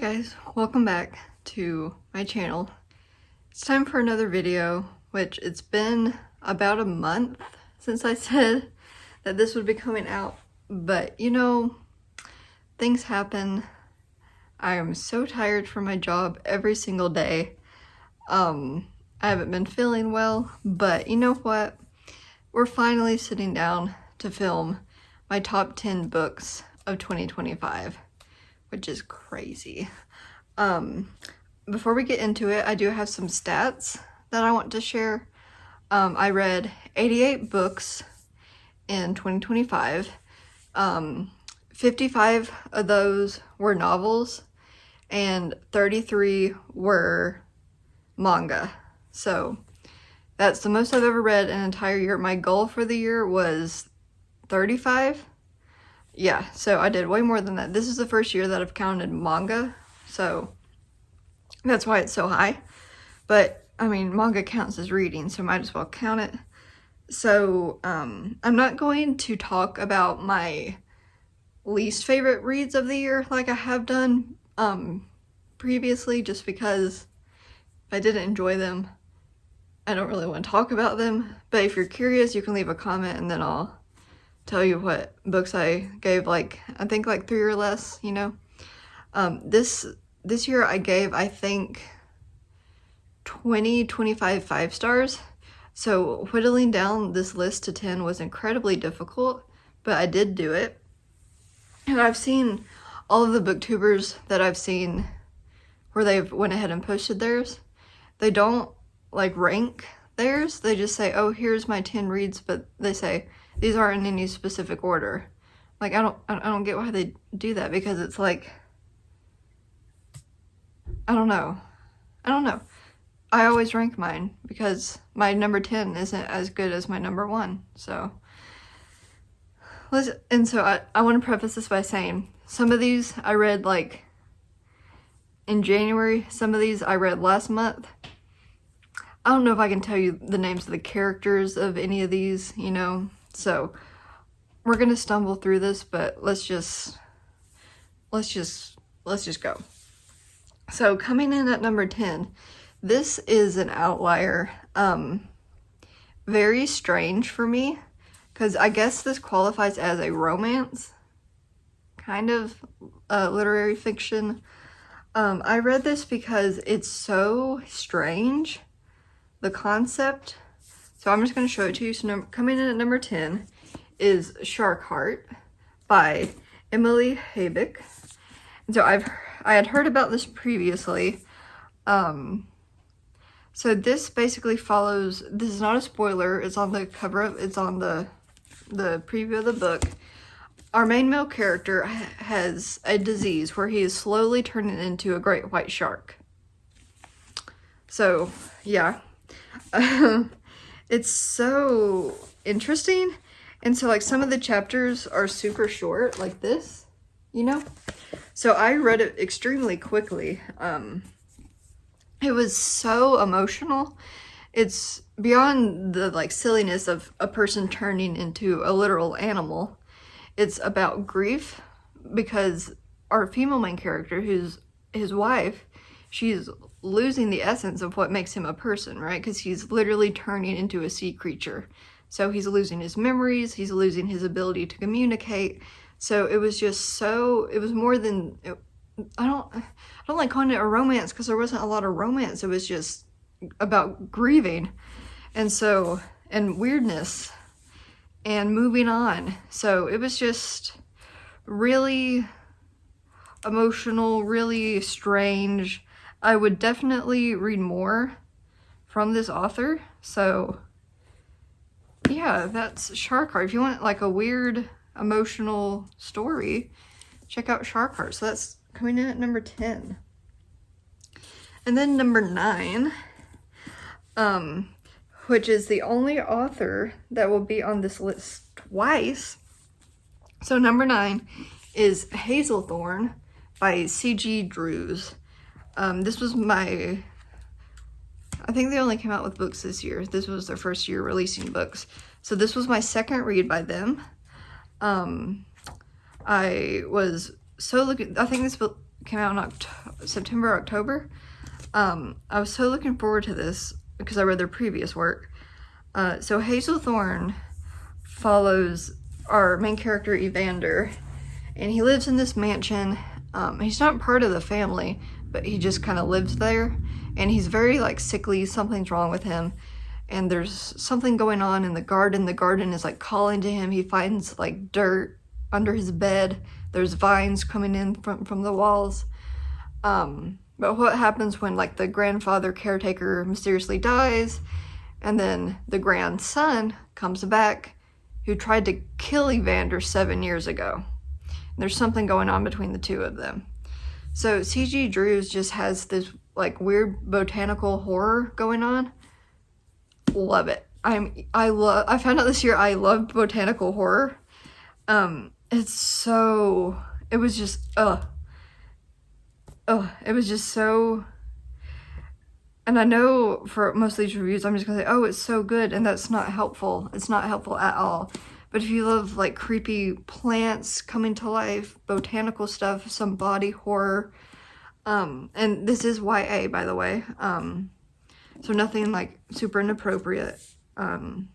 Guys, welcome back to my channel. It's time for another video, which it's been about a month since I said that this would be coming out, but you know, things happen. I am so tired from my job every single day. I haven't been feeling well, but you know what? We're finally sitting down to film my top 10 books of 2025. Which is crazy. Before we get into it, I do have some stats that I want to share. I read 88 books in 2025. 55 of those were novels and 33 were manga. So that's the most I've ever read in an entire year. My goal for the year was 35. Yeah, so I did way more than that. This is the first year that I've counted manga, so that's why it's so high. But, I mean, manga counts as reading, so might as well count it. So, I'm not going to talk about my least favorite reads of the year like I have done previously, just because if I didn't enjoy them, I don't really want to talk about them. But if you're curious, you can leave a comment and then I'll tell you what books I gave, I think 3 or less, you know. This year I gave, I think, 25 5 stars. So whittling down this list to 10 was incredibly difficult, but I did do it. And I've seen all of the booktubers that I've seen where they've went ahead and posted theirs. They don't rank theirs. They just say, oh, here's my 10 reads, but they say these aren't in any specific order. I don't get why they do that, because it's I don't know. I always rank mine because my number 10 isn't as good as my number 1. So I want to preface this by saying some of these I read in January, some of these I read last month. I don't know if I can tell you the names of the characters of any of these, you know. So we're gonna stumble through this, but let's just go. So coming in at number 10, this is an outlier. Very strange for me, because I guess this qualifies as a romance, kind of literary fiction. I read this because it's so strange, the concept. So I'm just going to show it to you. So coming in at number 10 is Shark Heart by Emily Habeck. And so I had heard about this previously. So this basically follows, this is not a spoiler, it's on the cover, it's on the preview of the book. Our main male character has a disease where he is slowly turning into a great white shark. So, yeah. It's so interesting. And so some of the chapters are super short, like this, you know? So I read it extremely quickly. It was so emotional. It's beyond the silliness of a person turning into a literal animal. It's about grief, because our female main character, who's his wife, she's losing the essence of what makes him a person, right? Because he's literally turning into a sea creature. So he's losing his memories, he's losing his ability to communicate. So it was just it was more than, I don't like calling it a romance, because there wasn't a lot of romance. It was just about grieving and weirdness and moving on. So it was just really emotional, really strange. I would definitely read more from this author. So yeah, that's Shark Heart. If you want a weird emotional story, check out Shark Heart. So that's coming in at number 10. And then number 9, which is the only author that will be on this list twice. So number 9 is Hazelthorn by C.G. Drews. This was I think they only came out with books this year. This was their first year releasing books. So this was my second read by them. I was so looking, I think came out in September, October. I was so looking forward to this because I read their previous work. So Hazel Thorne follows our main character Evander, and he lives in this mansion. He's not part of the family, but he just kind of lives there, and he's very like sickly. Something's wrong with him, and there's something going on in the garden. The garden is like calling to him. He finds like dirt under his bed. There's vines coming in from the walls. But what happens when like the grandfather caretaker mysteriously dies, and then the grandson comes back who tried to kill Evander 7 years ago. And there's something going on between the two of them. So C.G. Drews just has this like weird botanical horror going on. Love it. I found out this year I loved botanical horror. It was just so, and I know for most of these reviews I'm just gonna say, oh, it's so good, and that's not helpful. It's not helpful at all. But if you love like creepy plants coming to life, botanical stuff, some body horror, and this is YA, by the way, so nothing like super inappropriate. It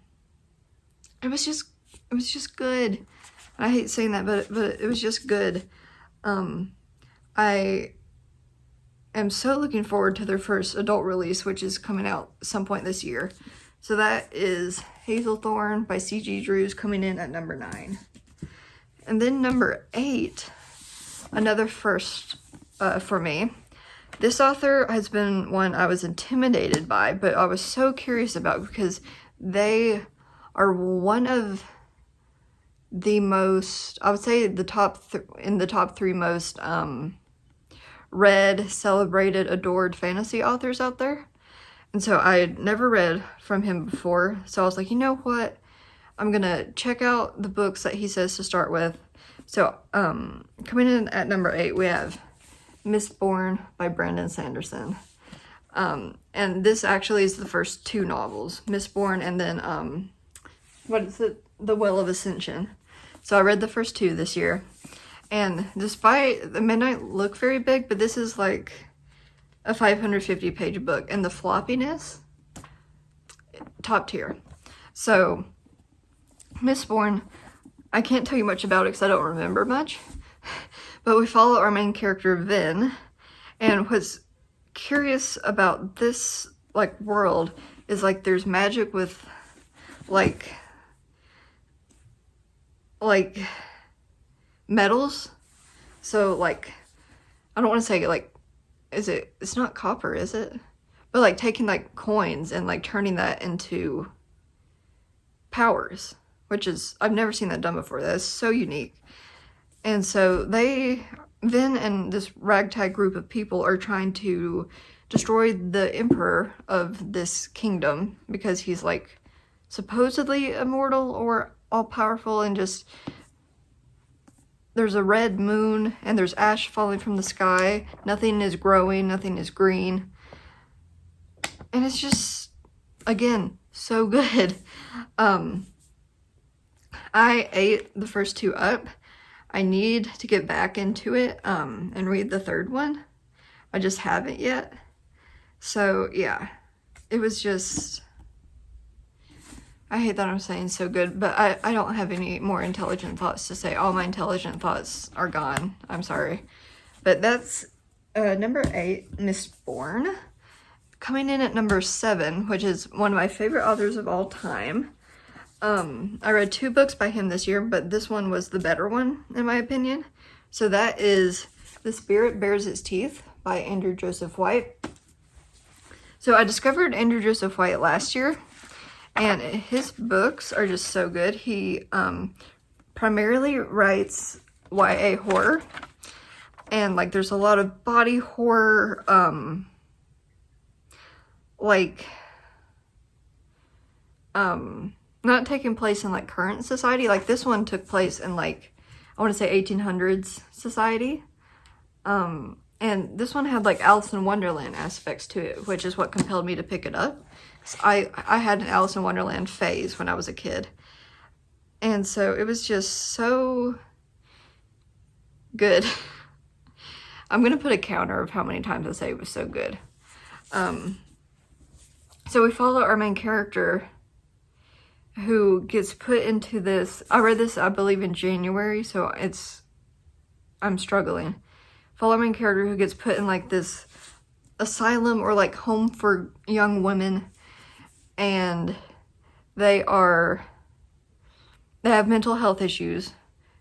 was just good. I hate saying that, but it was just good. I am so looking forward to their first adult release, which is coming out some point this year. So that is Hazel Thorne by C.G. Drews, coming in at number 9. And then number 8, another first for me. This author has been one I was intimidated by, but I was so curious about because they are one of the most, I would say the top 3 most read, celebrated, adored fantasy authors out there. And so I had never read from him before, so I was like, you know what, I'm gonna check out the books that he says to start with. So coming in at number 8, we have Mistborn by Brandon Sanderson. And this actually is the first 2 novels, Mistborn and then what is it, The Well of Ascension. So I read the first 2 this year, and despite the Midnight look very big, but this is like a 550 page book, and the floppiness, top tier. So Mistborn, I can't tell you much about it because I don't remember much, but we follow our main character Vin, and what's curious about this like world is like there's magic with like metals. So like, I don't want to say like, it's not copper, is it? But like taking like coins and like turning that into powers, which is, I've never seen that done before. That's so unique. And so Vin and this ragtag group of people are trying to destroy the emperor of this kingdom because he's like supposedly immortal or all-powerful, and just there's a red moon and there's ash falling from the sky. Nothing is growing, nothing is green. And it's just, again, so good. I ate the first 2 up. I need to get back into it and read the 3rd one. I just haven't yet. So yeah, it was just, I hate that I'm saying so good, but I don't have any more intelligent thoughts to say. All my intelligent thoughts are gone. I'm sorry. But that's number 8, Mistborn. Coming in at number 7, which is one of my favorite authors of all time. I read 2 books by him this year, but this one was the better one, in my opinion. So that is The Spirit Bares Its Teeth by Andrew Joseph White. So I discovered Andrew Joseph White last year, and his books are just so good. He primarily writes YA horror, and like there's a lot of body horror, not taking place in like current society. Like this one took place in like, I want to say 1800s society. And this one had like Alice in Wonderland aspects to it, which is what compelled me to pick it up. I had an Alice in Wonderland phase when I was a kid. And so it was just so good. I'm gonna put a counter of how many times I say it was so good. So we follow our main character who gets put into this. I read this, I believe, in January, so I'm struggling. Follow our main character who gets put in like this asylum or like home for young women, and they have mental health issues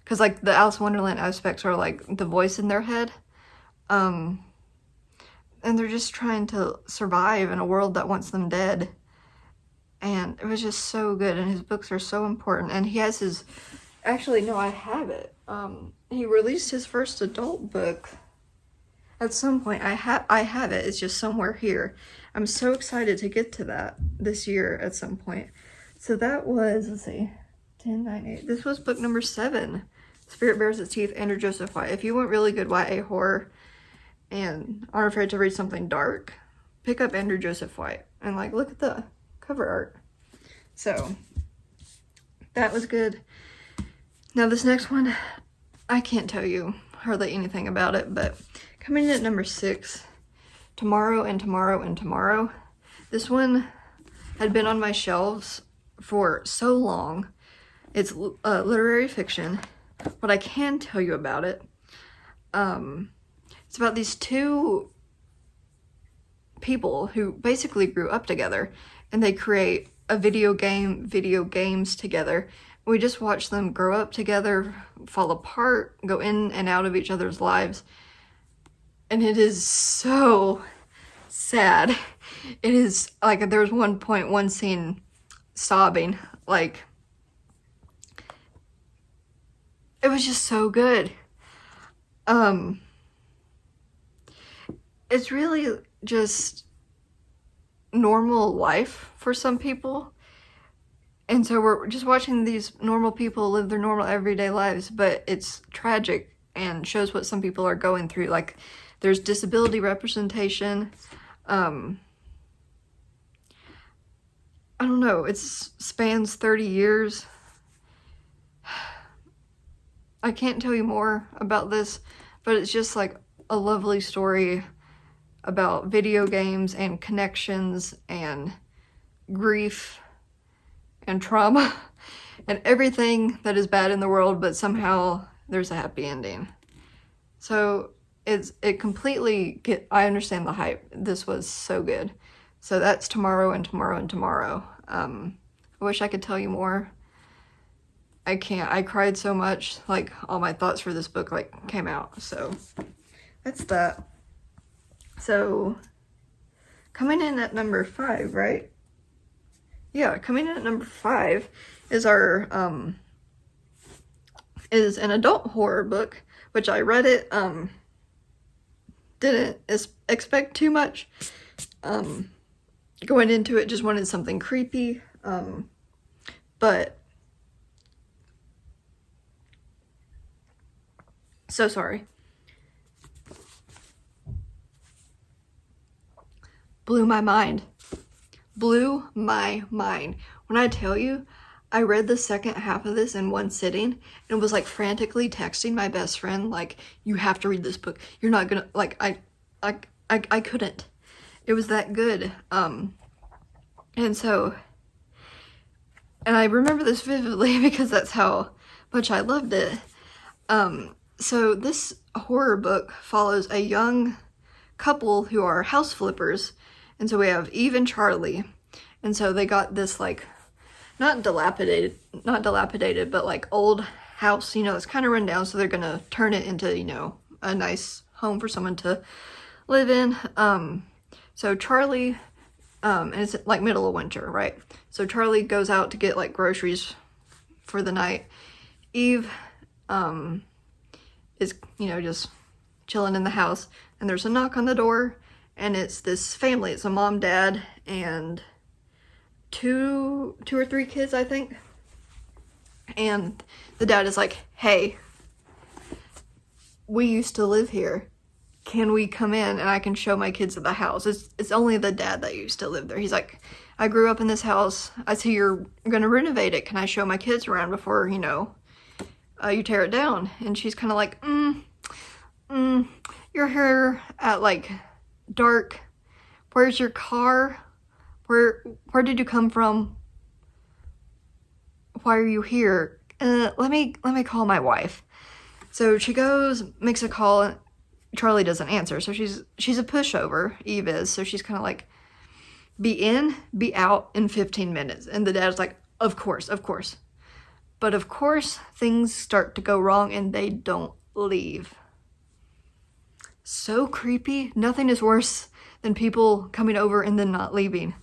because like the Alice in Wonderland aspects are like the voice in their head, and they're just trying to survive in a world that wants them dead. And it was just so good, and his books are so important. And he has his, actually no, I have it. He released his first adult book at some point. I have it. It's just somewhere here. I'm so excited to get to that this year at some point. So that was, let's see, 10, 9, 8. This was book number 7. Spirit Bares Its Teeth, Andrew Joseph White. If you want really good YA horror and aren't afraid to read something dark, pick up Andrew Joseph White and like look at the cover art. So that was good. Now this next one, I can't tell you hardly anything about it, but coming in at number 6, Tomorrow and Tomorrow and Tomorrow. This one had been on my shelves for so long. It's literary fiction. What I can tell you about it, it's about these two people who basically grew up together, and they create a video games together. We just watch them grow up together, fall apart, go in and out of each other's lives. And it is so sad. It is like, there was one scene sobbing, like, it was just so good. It's really just normal life for some people, and so we're just watching these normal people live their normal everyday lives, but it's tragic and shows what some people are going through. Like, there's disability representation. I don't know, it spans 30 years. I can't tell you more about this, but it's just like a lovely story about video games and connections and grief and trauma and everything that is bad in the world, but somehow there's a happy ending. So it completely I understand the hype. This was so good. So that's Tomorrow and Tomorrow and Tomorrow. I wish I could tell you more. I can't. I cried so much, like all my thoughts for this book like came out. So that's that. So coming in at number 5, right? Yeah, coming in at number 5 is our is an adult horror book, which I read it, didn't expect too much. Going into it, just wanted something creepy, but so sorry. Blew my mind. Blew my mind. When I tell you, I read the second half of this in one sitting and was like frantically texting my best friend, like, you have to read this book. You're not gonna, like, I couldn't. It was that good. And I remember this vividly because that's how much I loved it. So this horror book follows a young couple who are house flippers. And so we have Eve and Charlie. And so they got this like, not dilapidated, but like old house, you know, it's kind of run down. So they're going to turn it into, you know, a nice home for someone to live in. So Charlie, and it's like middle of winter, right? So Charlie goes out to get like groceries for the night. Eve, is, you know, just chilling in the house, and there's a knock on the door, and it's this family. It's a mom, dad, and two or three kids, I think. And the dad is like, hey, we used to live here. Can we come in and I can show my kids the house? It's only the dad that used to live there. He's like, I grew up in this house. I see you're gonna renovate it. Can I show my kids around before, you know, you tear it down? And she's kind of like, you're here at like dark. Where's your car? Where did you come from? Why are you here? Let me call my wife. So she goes, makes a call, and Charlie doesn't answer. So she's a pushover, Eve is. So she's kind of like, be in, be out in 15 minutes. And the dad's like, of course. But of course, things start to go wrong and they don't leave. So creepy. Nothing is worse than people coming over and then not leaving.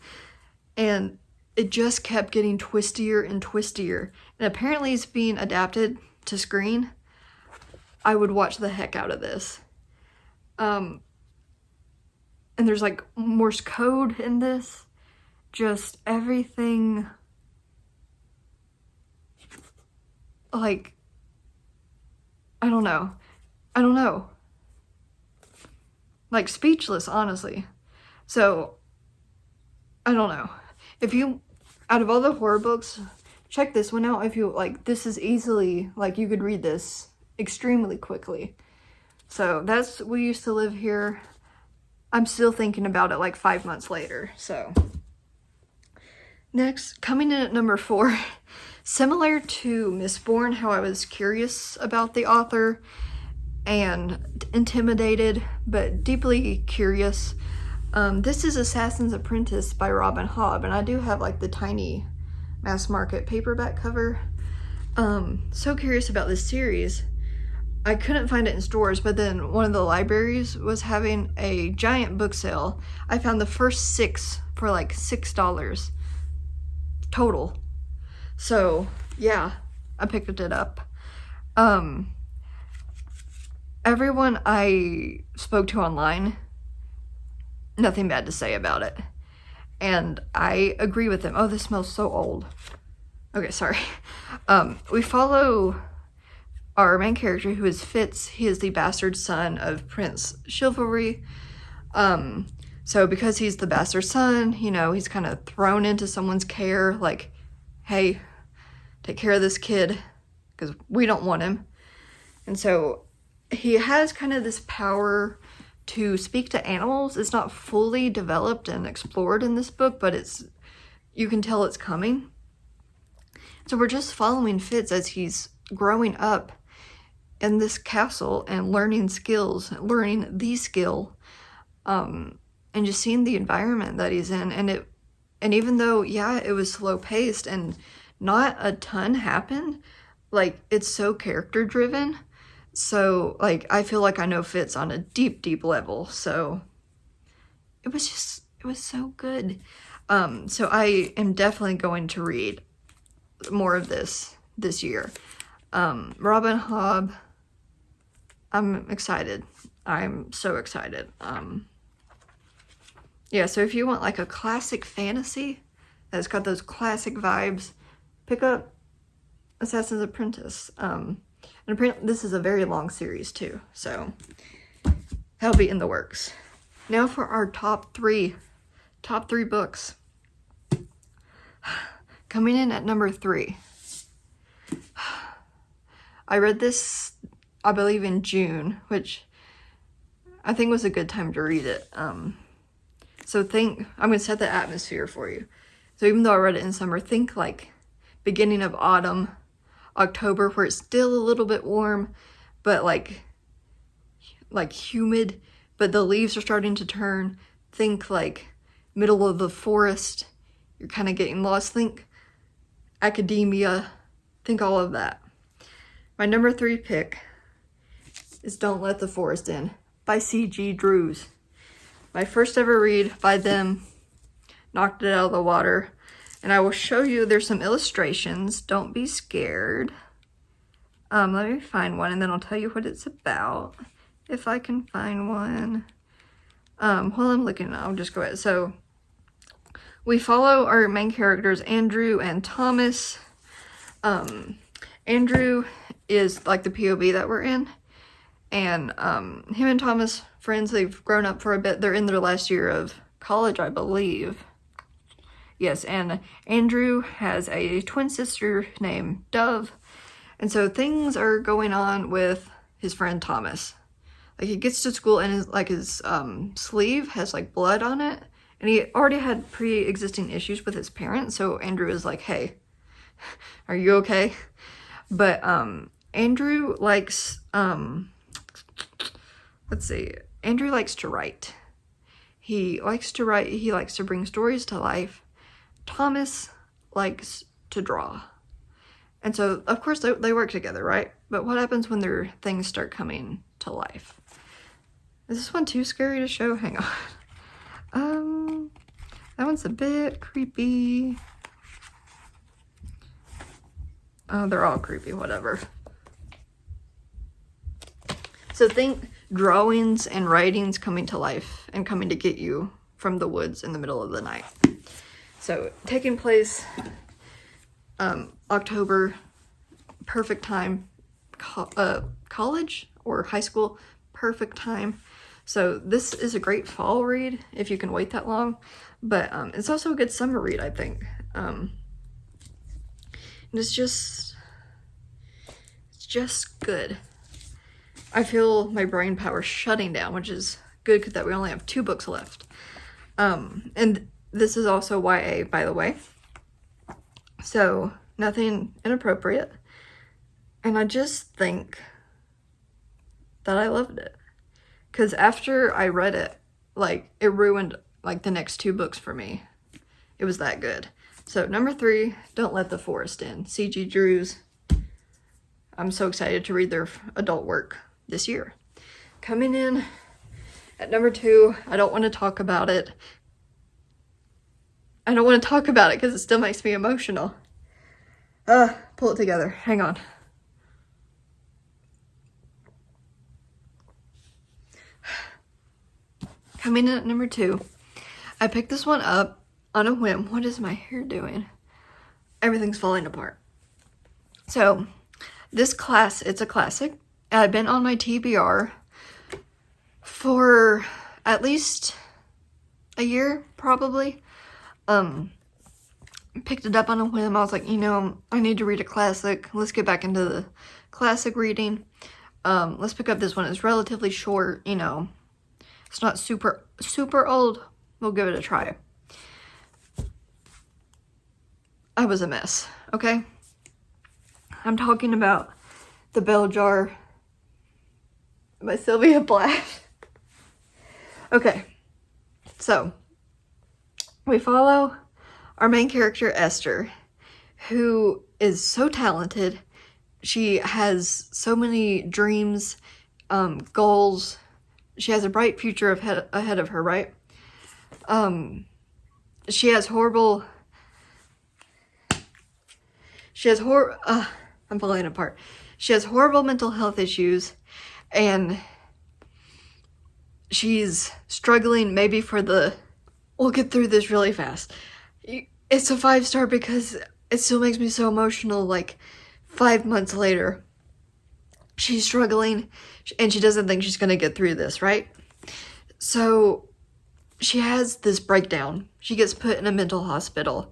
And it just kept getting twistier and twistier. And apparently it's being adapted to screen. I would watch the heck out of this. And there's like Morse code in this. Just everything. Like, I don't know. Like, speechless, honestly. So, I don't know. If you, out of all the horror books, check this one out. If you, like, this is easily, like, you could read this extremely quickly. So, we used to live here. I'm still thinking about it, like, 5 months later, so. Next, coming in at number 4, similar to Mistborn, how I was curious about the author and intimidated, but deeply curious. This is Assassin's Apprentice by Robin Hobb, and I do have like the tiny mass market paperback cover. So curious about this series. I couldn't find it in stores, but then one of the libraries was having a giant book sale. I found the first 6 for like $6 total. So yeah, I picked it up. Everyone I spoke to online, nothing bad to say about it. And I agree with them. Oh, this smells so old. Okay, sorry. We follow our main character, who is Fitz. He is the bastard son of Prince Chivalry. So because he's the bastard son, you know, he's kind of thrown into someone's care, like, hey, take care of this kid, because we don't want him. And so he has kind of this power to speak to animals. It's not fully developed and explored in this book, but you can tell it's coming. So we're just following Fitz as he's growing up in this castle and learning the skill, and just seeing the environment that he's in. And even though, yeah, it was slow paced and not a ton happened, like, it's so character driven. So, like, I feel like I know Fitz on a deep, deep level. So it was so good. So I am definitely going to read more of this year. Robin Hobb, I'm excited. I'm so excited. Yeah, so if you want like a classic fantasy that's got those classic vibes, pick up Assassin's Apprentice. And apparently this is a very long series too, so that'll be in the works. Now for our top three books. Coming in at number 3. I read this, I believe, in June, which I think was a good time to read it. So I'm going to set the atmosphere for you. So even though I read it in summer, think like beginning of autumn, October, where it's still a little bit warm, but like humid, but the leaves are starting to turn. Think like middle of the forest. You're kind of getting lost. Think academia. Think all of that. My number 3 pick is Don't Let the Forest In by C.G. Drews. My first ever read by them. Knocked it out of the water. And I will show you, there's some illustrations. Don't be scared. Let me find one and then I'll tell you what it's about. If I can find one. While I'm looking, I'll just go ahead. So we follow our main characters, Andrew and Thomas. Andrew is like the POV that we're in. And him and Thomas, friends, they've grown up for a bit. They're in their last year of college, I believe. Yes, and Andrew has a twin sister named Dove. And so things are going on with his friend Thomas. Like, he gets to school and his sleeve has like blood on it, and he already had pre-existing issues with his parents, so Andrew is like, hey, are you okay? But Andrew likes let's see, Andrew likes to write. He likes to write, he likes to bring stories to life. Thomas likes to draw. And so, of course, they work together, right? But what happens when their things start coming to life? Is this one too scary to show? Hang on. That one's a bit creepy. Oh, they're all creepy, whatever. So think drawings and writings coming to life and coming to get you from the woods in the middle of the night. So taking place October, perfect time. College or high school, perfect time. So this is a great fall read if you can wait that long, but it's also a good summer read, I think. And it's just good. I feel my brain power shutting down, which is good because that we only have 2 books left. And this is also YA, by the way. So nothing inappropriate. And I just think that I loved it. Because after I read it, like, it ruined, like, the next 2 books for me. It was that good. So, number 3, Don't Let the Forest In. C.G. Drews. I'm so excited to read their adult work this year. Coming in at number 2, I don't want to talk about it. I don't want to talk about it because it still makes me emotional. Pull it together. Hang on. Coming in at number 2, I picked this one up on a whim. What is my hair doing? Everything's falling apart. So, this class, it's a classic. I've been on my TBR for at least a year, probably. Picked it up on a whim. I was like, you know, I need to read a classic. Let's get back into the classic reading. Let's pick up this one. It's relatively short, you know. It's not super old. We'll give it a try. I was a mess, okay? I'm talking about The Bell Jar by Sylvia Plath. Okay, so we follow our main character, Esther, who is so talented. She has so many dreams, goals. She has a bright future ahead of her, right? She has horrible... I'm falling apart. She has horrible mental health issues, and she's struggling maybe for the... We'll get through this really fast. It's a 5-star because it still makes me so emotional, like, 5 months later. She's struggling, and she doesn't think she's gonna get through this, right? So, she has this breakdown. She gets put in a mental hospital,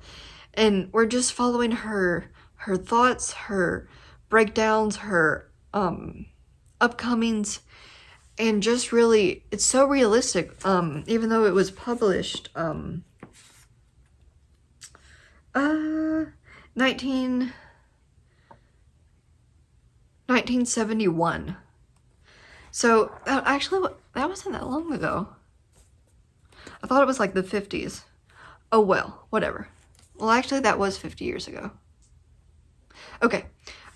and we're just following her thoughts, her breakdowns, her upcomings, and just really, it's so realistic. Even though it was published 1971. So actually, that wasn't that long ago. I thought it was like the 50s. Oh well, whatever. Well, actually, that was 50 years ago. Okay,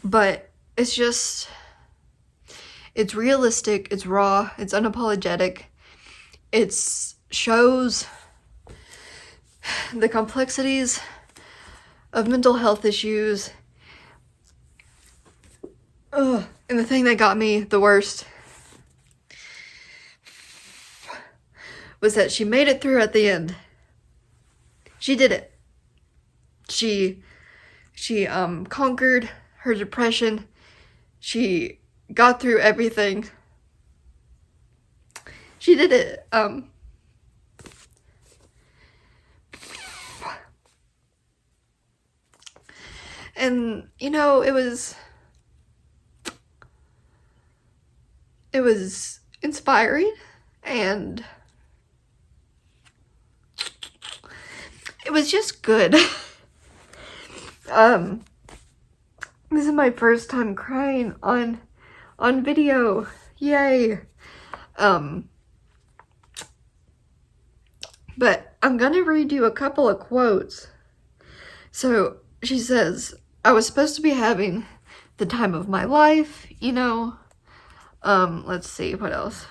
but it's just, it's realistic, it's raw, it's unapologetic. It shows the complexities of mental health issues. Ugh. And the thing that got me the worst was that she made it through at the end. She did it. She conquered her depression. She got through everything. She did it. And, you know, it was inspiring, and it was just good. This is my first time crying on video. Yay. But I'm gonna read you a couple of quotes. So she says, I was supposed to be having the time of my life, you know. Let's see, what else?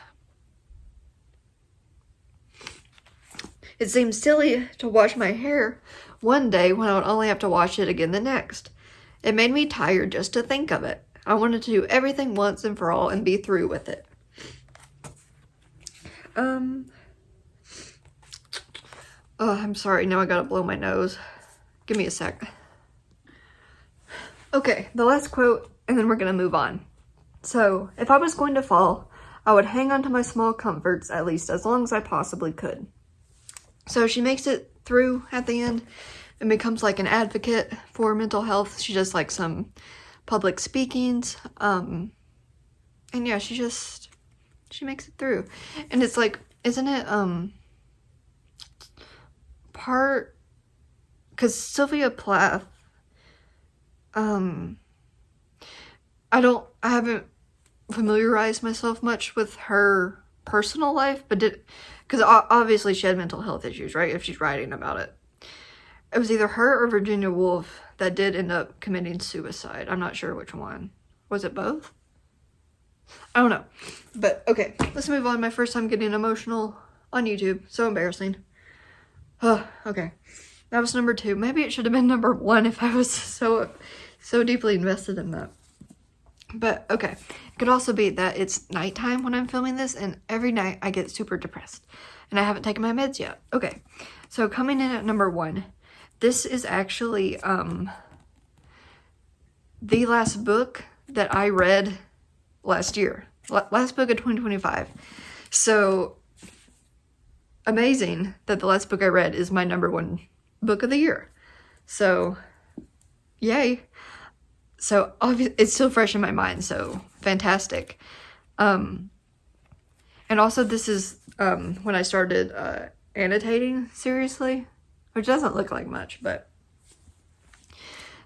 It seems silly to wash my hair one day when I would only have to wash it again the next. It made me tired just to think of it. I wanted to do everything once and for all and be through with it. Oh, I'm sorry. Now I gotta blow my nose. Give me a sec. Okay, the last quote, and then we're gonna move on. So, if I was going to fall, I would hang on to my small comforts at least as long as I possibly could. So she makes it through at the end and becomes like an advocate for mental health. She does like some public speakings. And yeah, she makes it through. And it's like, isn't it, because Sylvia Plath, I haven't familiarized myself much with her personal life, but because obviously she had mental health issues, right? If she's writing about it. It was either her or Virginia Woolf that did end up committing suicide. I'm not sure which one. Was it both? I don't know. But okay, let's move on. My first time getting emotional on YouTube. So embarrassing. Okay. That was number 2. Maybe it should have been number 1 if I was so deeply invested in that. But okay. It could also be that it's nighttime when I'm filming this, and every night I get super depressed. And I haven't taken my meds yet. Okay. So coming in at number 1. This is actually the last book that I read last year. Last book of 2025. So amazing that the last book I read is my number 1 book of the year. So yay. So obviously it's still fresh in my mind, so fantastic. And also this is when I started annotating seriously, which doesn't look like much, but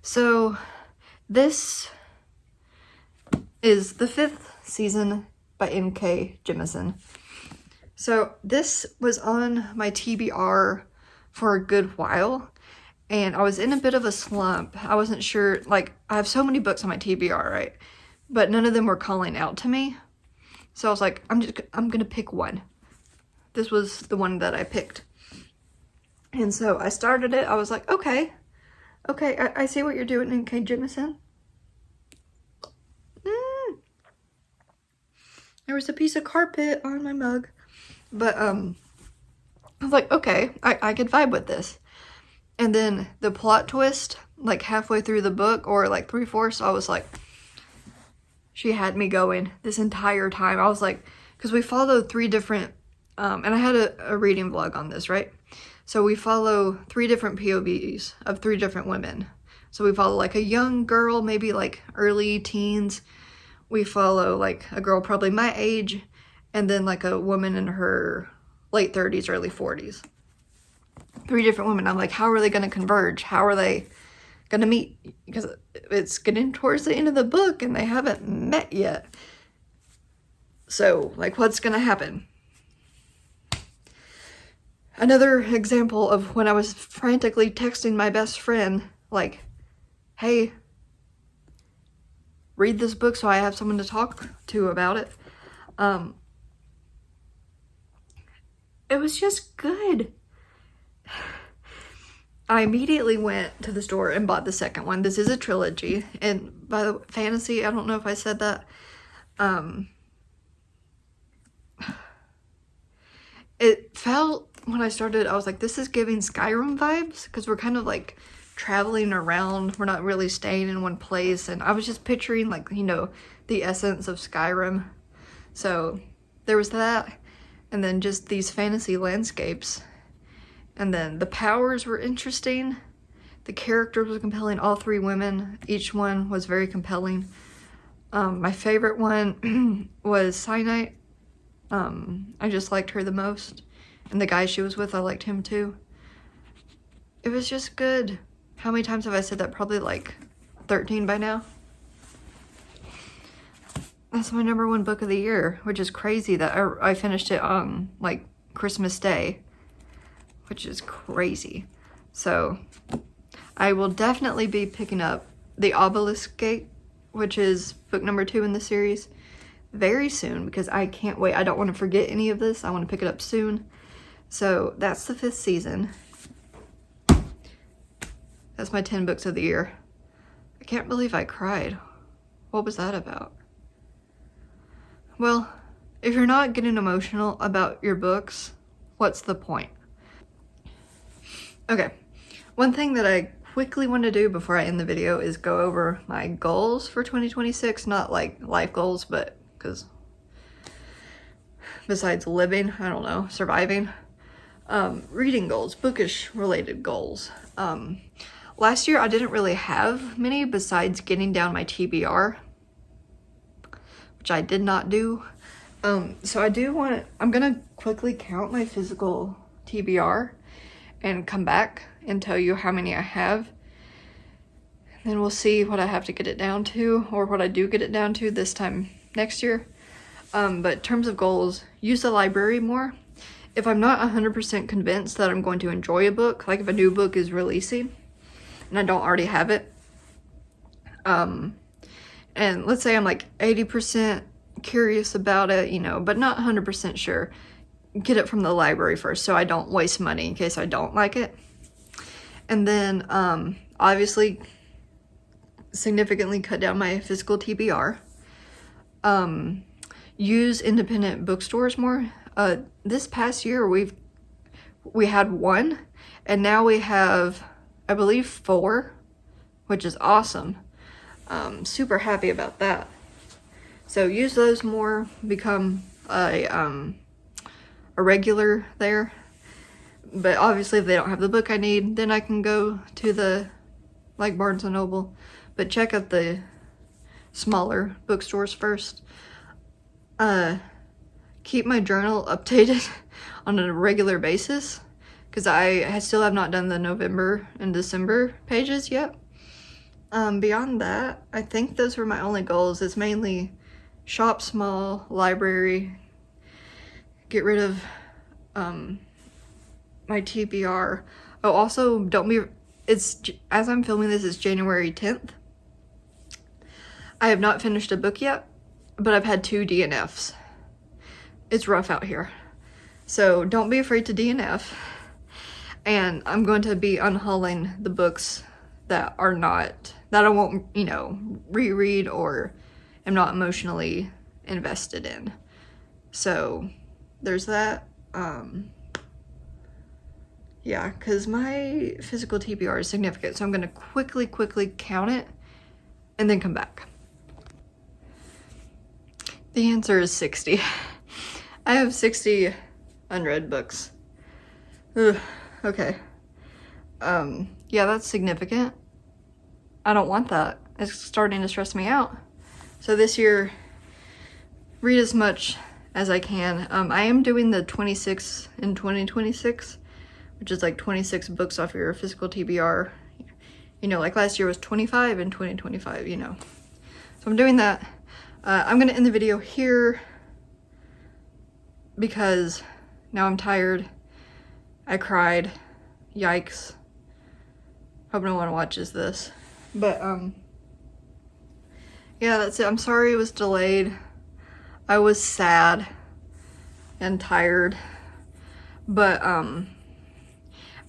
so this is the 5th season by N.K. Jemisin. So this was on my TBR for a good while, and I was in a bit of a slump. I wasn't sure, like, I have so many books on my TBR, right? But none of them were calling out to me. So I was like, I'm gonna pick one. This was the one that I picked. And so I started it. I was like, okay, I see what you're doing, N.K. Jemisin. There was a piece of carpet on my mug. But, I was like, okay, I could vibe with this. And then the plot twist, like halfway through the book, or like 3/4, I was like, she had me going this entire time. I was like, because we follow 3 different, and I had a reading vlog on this, right? So we follow 3 different POVs of 3 different women. So we follow like a young girl, maybe like early teens. We follow like a girl probably my age, and then like a woman in her late 30s, early 40s. 3 different women. I'm like, how are they going to converge? How are they going to meet? Because it's getting towards the end of the book and they haven't met yet. So, like, what's going to happen? Another example of when I was frantically texting my best friend, like, hey, read this book so I have someone to talk to about it. It was just good. I immediately went to the store and bought the second one. This is a trilogy. And by the fantasy, I don't know if I said that. It felt, when I started, I was like, this is giving Skyrim vibes. Because we're kind of like traveling around. We're not really staying in one place. And I was just picturing like, you know, the essence of Skyrim. So there was that. And then just these fantasy landscapes. And then the powers were interesting. The characters were compelling. All 3 women. Each one was very compelling. My favorite one was Cyanite. I just liked her the most. And the guy she was with, I liked him too. It was just good. How many times have I said that? Probably like 13 by now. That's my #1 book of the year, which is crazy that I finished it on like Christmas Day, which is crazy. So I will definitely be picking up The Obelisk Gate, which is book #2 in the series, very soon, because I can't wait. I don't want to forget any of this. I want to pick it up soon. So that's the 5th season. That's my 10 books of the year. I can't believe I cried. What was that about? Well, if you're not getting emotional about your books, what's the point? Okay, one thing that I quickly want to do before I end the video is go over my goals for 2026. Not like life goals, but because besides living, I don't know, surviving. Reading goals, bookish related goals. Last year I didn't really have many besides getting down my TBR, which I did not do. So I'm gonna quickly count my physical TBR and come back and tell you how many I have. And then we'll see what I have to get it down to, or what I do get it down to this time next year. But in terms of goals, use the library more. If I'm not 100% convinced that I'm going to enjoy a book, like if a new book is releasing and I don't already have it, and let's say I'm like 80% curious about it, you know, but not 100% sure, get it from the library first so I don't waste money in case I don't like it. And then obviously significantly cut down my physical TBR. Use independent bookstores more. This past year we had 1, and now we have, I believe, 4, which is awesome. Super happy about that. So use those more, become a regular there. But obviously if they don't have the book I need, then I can go to the, like, Barnes & Noble. But check out the smaller bookstores first. Keep my journal updated on a regular basis, because I still have not done the November and December pages yet. Beyond that, I think those were my only goals. It's mainly shop small, library, get rid of my TBR. Oh, also as I'm filming this, it's January 10th. I have not finished a book yet, but I've had 2 DNFs. It's rough out here. So don't be afraid to DNF. And I'm going to be unhauling the books that I won't, you know, reread or am not emotionally invested in. So there's that. Yeah, because my physical TBR is significant. So I'm going to quickly count it and then come back. The answer is 60. I have 60 unread books. Ugh, okay. Yeah, that's significant. I don't want that. It's starting to stress me out. So this year, read as much as I can. I am doing the 26 in 2026, which is like 26 books off your physical TBR. You know, like last year was 25 in 2025, you know. So I'm doing that. I'm gonna end the video here because now I'm tired. I cried. Yikes. Hope no one watches this. But yeah, that's it. I'm sorry it was delayed. I was sad and tired. But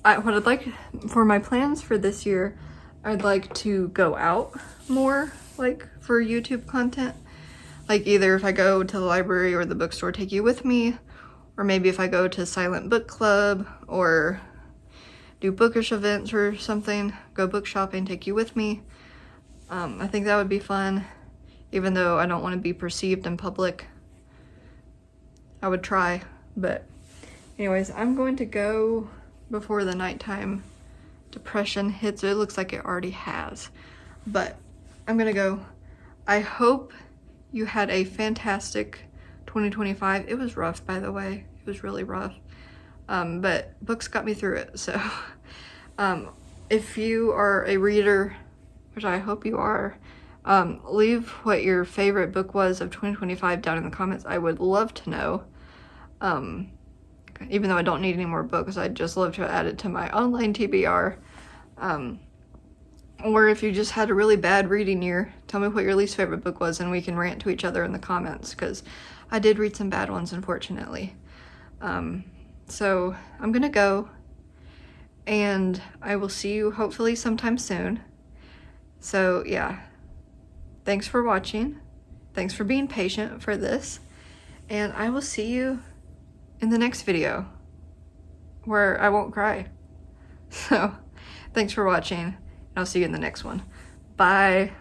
what I'd like for my plans for this year, I'd like to go out more, like for YouTube content. Like either if I go to the library or the bookstore, take you with me, or maybe if I go to Silent Book Club or do bookish events or something, go book shopping, take you with me. I think that would be fun, even though I don't want to be perceived in public. I would try, but anyways, I'm going to go before the nighttime depression hits. It looks like it already has, but I'm gonna go. I hope you had a fantastic 2025. It was rough, by the way. It was really rough. But books got me through it. So if you are a reader, which I hope you are, leave what your favorite book was of 2025 down in the comments. I would love to know. Even though I don't need any more books, I'd just love to add it to my online TBR. Or if you just had a really bad reading year, tell me what your least favorite book was and we can rant to each other in the comments, because I did read some bad ones, unfortunately. So I'm gonna go, and I will see you hopefully sometime soon. So yeah, thanks for watching. Thanks for being patient for this. And I will see you in the next video where I won't cry. So thanks for watching. I'll see you in the next one. Bye.